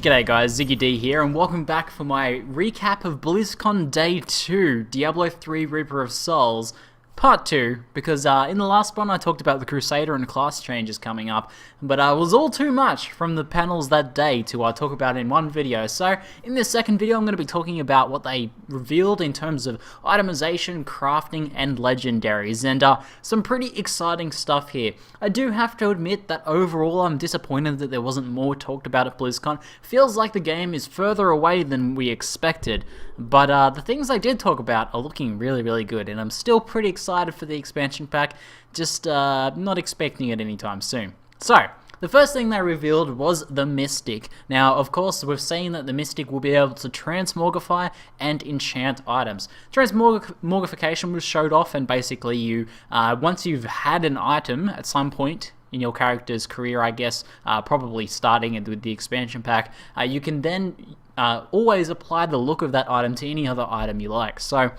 G'day guys, ZiggyD here, and welcome back for my recap of Blizzcon Day 2, Diablo 3 Reaper of Souls, Part 2, because in the last one I talked about the Crusader and class changes coming up, but it was all too much from the panels that day to talk about in one video. So in this second video I'm going to be talking about what they revealed in terms of itemization, crafting, and legendaries, and some pretty exciting stuff here. I do have to admit that overall I'm disappointed that there wasn't more talked about at BlizzCon. Feels like the game is further away than we expected, but the things I did talk about are looking really good, and I'm still pretty excited for the expansion pack, just not expecting it anytime soon. So, the first thing they revealed was the Mystic. Now, of course, we've seen that the Mystic will be able to transmogrify and enchant items. Transmogrification was showed off, and basically you, once you've had an item at some point in your character's career, I guess, probably starting with the expansion pack, you can then always apply the look of that item to any other item you like. So,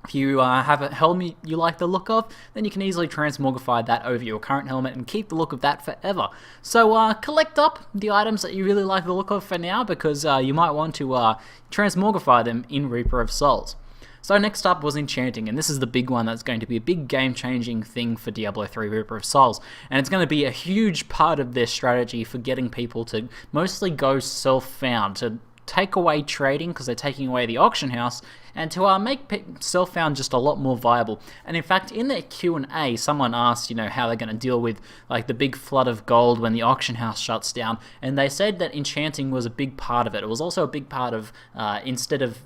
if you have a helmet you like the look of, then you can easily transmogrify that over your current helmet and keep the look of that forever. So collect up the items that you really like the look of for now, because you might want to transmogrify them in Reaper of Souls. So next up was enchanting, and this is the big one that's going to be a big game-changing thing for Diablo 3 Reaper of Souls, and it's going to be a huge part of their strategy for getting people to mostly go self-found, to take away trading because they're taking away the auction house, and to make self-found just a lot more viable. And in fact, in their Q&A, someone asked, how they're going to deal with like the big flood of gold when the auction house shuts down, and they said that enchanting was a big part of it. It was also a big part of, instead of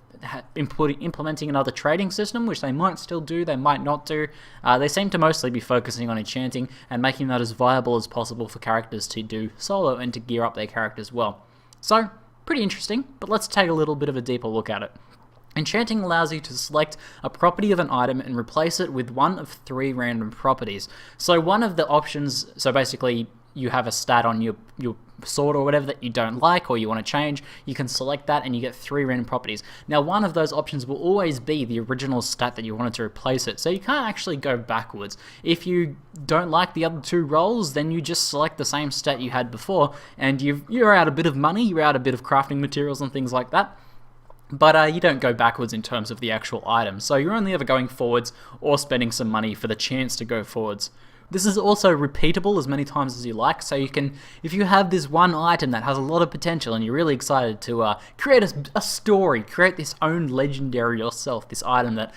implementing another trading system, which they might still do, they might not do, they seem to mostly be focusing on enchanting and making that as viable as possible for characters to do solo and to gear up their characters well. So, pretty interesting, but let's take a little bit of a deeper look at it. Enchanting allows you to select a property of an item and replace it with one of 3 random properties. So one of the options, so basically you have a stat on your sword or whatever that you don't like or you want to change, you can select that and you get 3 random properties. Now one of those options will always be the original stat that you wanted to replace it, so you can't actually go backwards. If you don't like the other 2 roles, then you just select the same stat you had before, and you're out a bit of money, you're out a bit of crafting materials and things like that. But you don't go backwards in terms of the actual item, so you're only ever going forwards or spending some money for the chance to go forwards. This is also repeatable as many times as you like, so you can, if you have this one item that has a lot of potential and you're really excited to create a story, create this own legendary yourself, this item that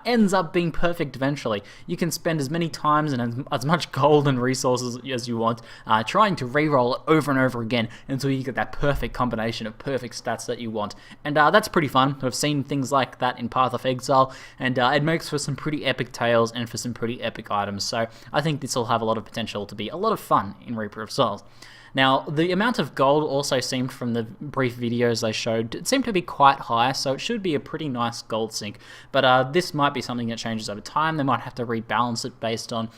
ends up being perfect eventually, you can spend as many times and as much gold and resources as you want trying to re-roll it over and over again until you get that perfect combination of perfect stats that you want. And that's pretty fun. I've seen things like that in Path of Exile, and it makes for some pretty epic tales and for some pretty epic items, so I think this will have a lot of potential to be a lot of fun in Reaper of Souls. Now, the amount of gold also seemed, from the brief videos they showed, it seemed to be quite high, so it should be a pretty nice gold sink. But this might be something that changes over time. They might have to rebalance it based on,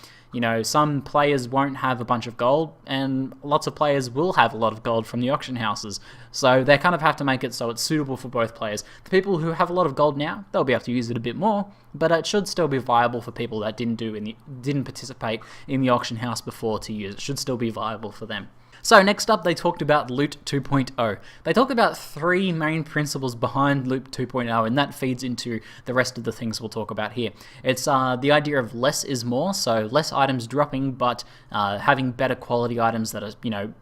some players won't have a bunch of gold, and lots of players will have a lot of gold from the auction houses. So they kind of have to make it so it's suitable for both players. The people who have a lot of gold now, they'll be able to use it a bit more, but it should still be viable for people that didn't participate in the auction house before to use. It should still be viable for them. So next up, they talked about Loot 2.0. They talked about 3 main principles behind Loot 2.0, and that feeds into the rest of the things we'll talk about here. It's the idea of less is more, so less items dropping, but having better quality items that are,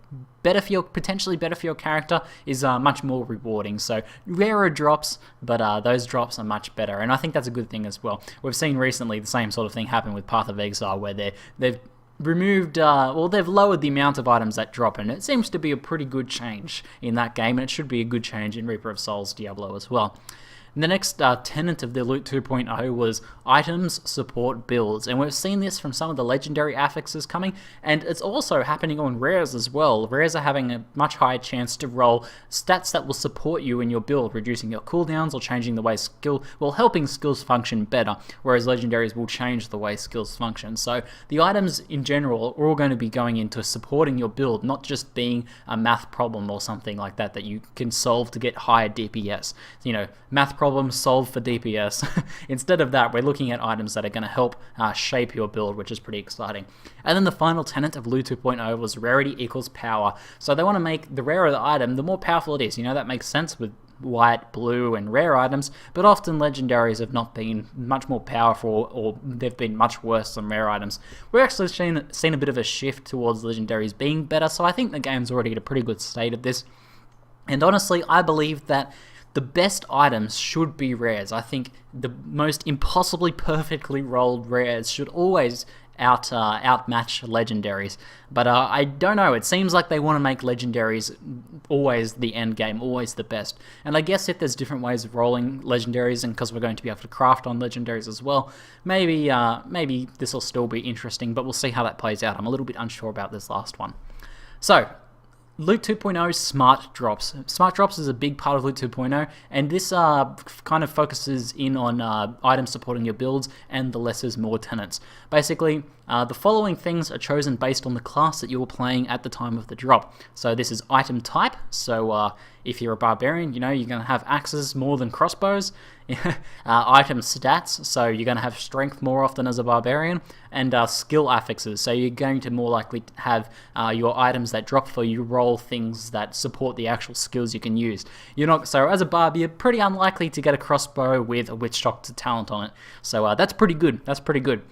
potentially better for your character is much more rewarding. So rarer drops, but those drops are much better, and I think that's a good thing as well. We've seen recently the same sort of thing happen with Path of Exile, where they've removed, they've lowered the amount of items that drop, and it seems to be a pretty good change in that game, and it should be a good change in Reaper of Souls Diablo as well. And the next tenet of the Loot 2.0 was items support builds, and we've seen this from some of the legendary affixes coming, and it's also happening on rares as well. Rares are having a much higher chance to roll stats that will support you in your build, reducing your cooldowns or changing the way helping skills function better, whereas legendaries will change the way skills function. So the items in general are all going to be going into supporting your build, not just being a math problem or something like that you can solve to get higher DPS. Math problem, solved for DPS. Instead of that, we're looking at items that are going to help shape your build, which is pretty exciting. And then the final tenet of Loot 2.0 was rarity equals power. So they want to make the rarer the item, the more powerful it is. You know, that makes sense with white, blue, and rare items, but often legendaries have not been much more powerful, or they've been much worse than rare items. We're actually seen a bit of a shift towards legendaries being better, so I think the game's already at a pretty good state of this. And honestly, I believe that the best items should be rares. I think the most impossibly perfectly rolled rares should always outmatch legendaries. But I don't know, it seems like they want to make legendaries always the end game, always the best. And I guess if there's different ways of rolling legendaries, and because we're going to be able to craft on legendaries as well, maybe this will still be interesting, but we'll see how that plays out. I'm a little bit unsure about this last one. So, Loot 2.0 Smart Drops. Smart Drops is a big part of Loot 2.0, and this kind of focuses in on items supporting your builds and the less is more tenets. Basically, the following things are chosen based on the class that you were playing at the time of the drop. So this is item type, so if you're a barbarian, you know, you're going to have axes more than crossbows. Item stats, so you're going to have strength more often as a barbarian, and skill affixes, so you're going to more likely have your items that drop for you roll things that support the actual skills you can use. So as a barb, you're pretty unlikely to get a crossbow with a witch doctor talent on it, so that's pretty good.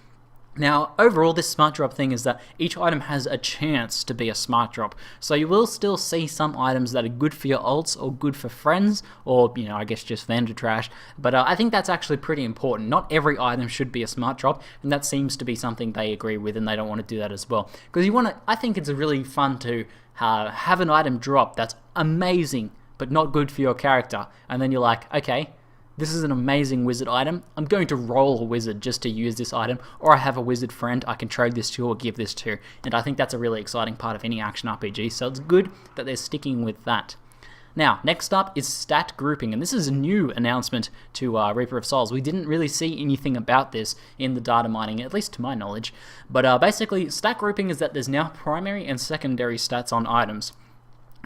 Now, overall, this smart drop thing is that each item has a chance to be a smart drop. So you will still see some items that are good for your ults or good for friends, or, you know, I guess just vendor trash. But I think that's actually pretty important. Not every item should be a smart drop, and that seems to be something they agree with, and they don't want to do that as well. Because I think it's really fun to have an item drop that's amazing, but not good for your character. And then you're like, okay, this is an amazing wizard item. I'm going to roll a wizard just to use this item, or I have a wizard friend I can trade this to or give this to. And I think that's a really exciting part of any action RPG, so it's good that they're sticking with that. Now, next up is stat grouping, and this is a new announcement to Reaper of Souls. We didn't really see anything about this in the data mining, at least to my knowledge. But basically, stat grouping is that there's now primary and secondary stats on items.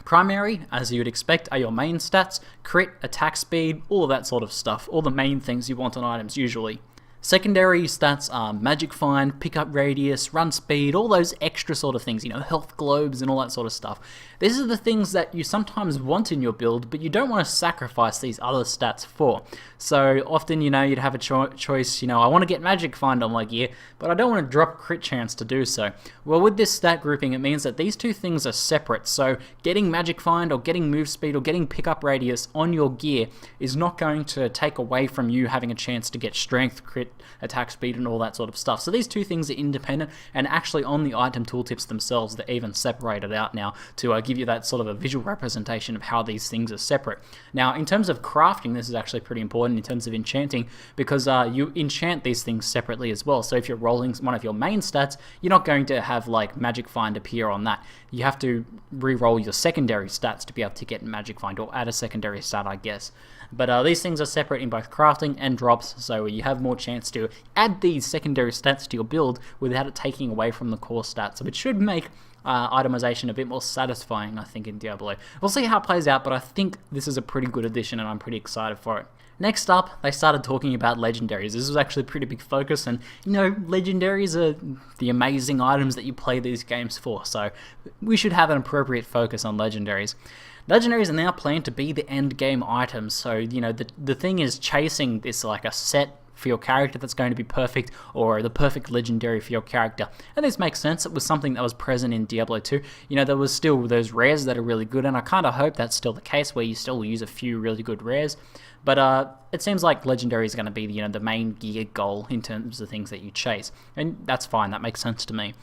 Primary, as you would expect, are your main stats, crit, attack speed, all of that sort of stuff, all the main things you want on items usually. Secondary stats are magic find, pickup radius, run speed, all those extra sort of things, you know, health globes and all that sort of stuff. These are the things that you sometimes want in your build, but you don't want to sacrifice these other stats for. So often, you know, you'd have a choice, you know, I want to get magic find on my gear, but I don't want to drop crit chance to do so. Well, with this stat grouping, it means that these two things are separate, so getting magic find or getting move speed or getting pickup radius on your gear is not going to take away from you having a chance to get strength, crit, attack speed, and all that sort of stuff. So these two things are independent, and actually on the item tooltips themselves, they're even separated out now to give you that sort of a visual representation of how these things are separate. Now, in terms of crafting, this is actually pretty important in terms of enchanting, because you enchant these things separately as well. So if you're rolling one of your main stats, you're not going to have like magic find appear on that. You have to re-roll your secondary stats to be able to get magic find, or add a secondary stat, I guess. But these things are separate in both crafting and drops, so you have more chance to add these secondary stats to your build without it taking away from the core stats, which should make itemization a bit more satisfying, I think, in Diablo. We'll see how it plays out, but I think this is a pretty good addition, and I'm pretty excited for it. Next up, they started talking about legendaries. This was actually a pretty big focus, and, you know, legendaries are the amazing items that you play these games for, so we should have an appropriate focus on legendaries. Legendaries are now planned to be the end game items, so, you know, the thing is chasing this like a set for your character that's going to be perfect, or the perfect legendary for your character. And this makes sense. It was something that was present in Diablo 2. You know, there was still those rares that are really good, and I kind of hope that's still the case, where you still use a few really good rares. But it seems like legendary is going to be, you know, the main gear goal in terms of things that you chase, and that's fine. That makes sense to me.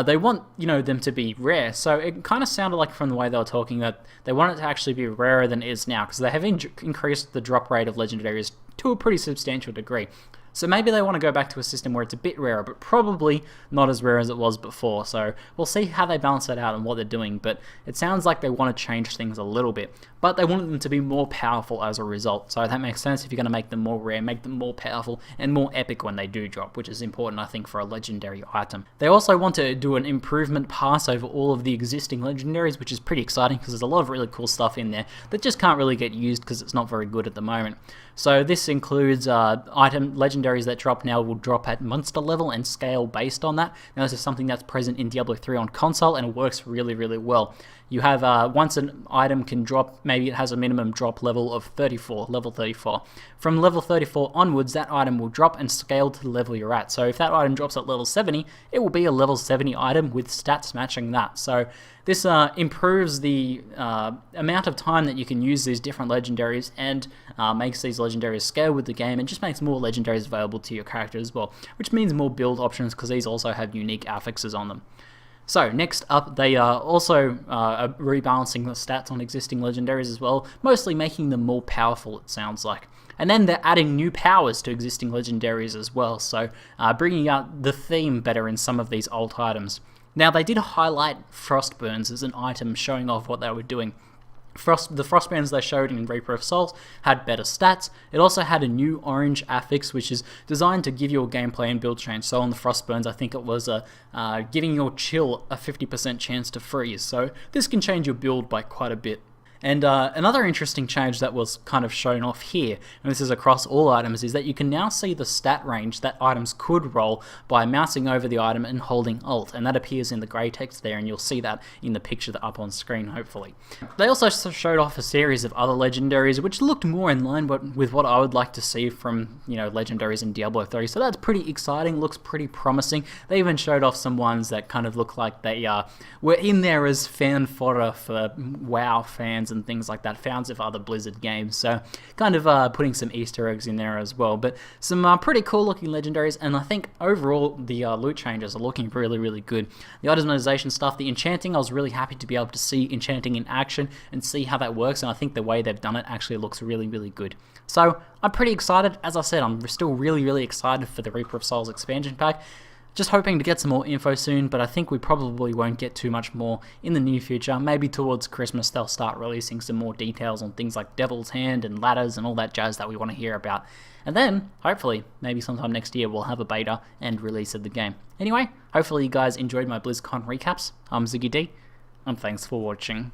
They want, you know, them to be rare, so it kind of sounded like from the way they were talking that they want it to actually be rarer than it is now, because they have increased the drop rate of legendaries to a pretty substantial degree. So maybe they want to go back to a system where it's a bit rarer, but probably not as rare as it was before. So we'll see how they balance that out and what they're doing, but it sounds like they want to change things a little bit. But they want them to be more powerful as a result. So that makes sense. If you're going to make them more rare, make them more powerful and more epic when they do drop, which is important, I think, for a legendary item. They also want to do an improvement pass over all of the existing legendaries, which is pretty exciting because there's a lot of really cool stuff in there that just can't really get used because it's not very good at the moment. So this includes legendaries that drop now will drop at monster level and scale based on that. Now this is something that's present in Diablo 3 on console and it works really, really well. You have, once an item can drop, maybe it has a minimum drop level of 34, level 34. From level 34 onwards, that item will drop and scale to the level you're at. So if that item drops at level 70, it will be a level 70 item with stats matching that. So this improves the amount of time that you can use these different legendaries and makes these legendaries scale with the game and just makes more legendaries available to your character as well, which means more build options because these also have unique affixes on them. So next up, they are also rebalancing the stats on existing legendaries as well, mostly making them more powerful, it sounds like. And then they're adding new powers to existing legendaries as well, so bringing out the theme better in some of these old items. Now they did highlight Frostburns as an item showing off what they were doing. The Frostburns they showed in Reaper of Souls had better stats. It also had a new orange affix, which is designed to give your gameplay and build change. So on the Frostburns, I think it was giving your chill a 50% chance to freeze. So this can change your build by quite a bit. And another interesting change that was kind of shown off here, and this is across all items, is that you can now see the stat range that items could roll by mousing over the item and holding Alt, and that appears in the grey text there, and you'll see that in the picture that's up on screen, hopefully. They also showed off a series of other legendaries, which looked more in line with what I would like to see from, legendaries in Diablo 3, so that's pretty exciting, looks pretty promising. They even showed off some ones that kind of look like they were in there as fan fodder for WoW fans and things like that, fans of other Blizzard games, so kind of putting some Easter eggs in there as well, but some pretty cool looking legendaries, and I think overall the loot changes are looking really, really good. The itemization stuff, the enchanting, I was really happy to be able to see enchanting in action and see how that works, and I think the way they've done it actually looks really, really good. So I'm pretty excited. As I said, I'm still really, really excited for the Reaper of Souls expansion pack. Just hoping to get some more info soon, but I think we probably won't get too much more in the near future. Maybe towards Christmas they'll start releasing some more details on things like Devil's Hand and ladders and all that jazz that we want to hear about. And then, hopefully, maybe sometime next year we'll have a beta and release of the game. Anyway, hopefully you guys enjoyed my BlizzCon recaps. I'm ZiggyD, and thanks for watching.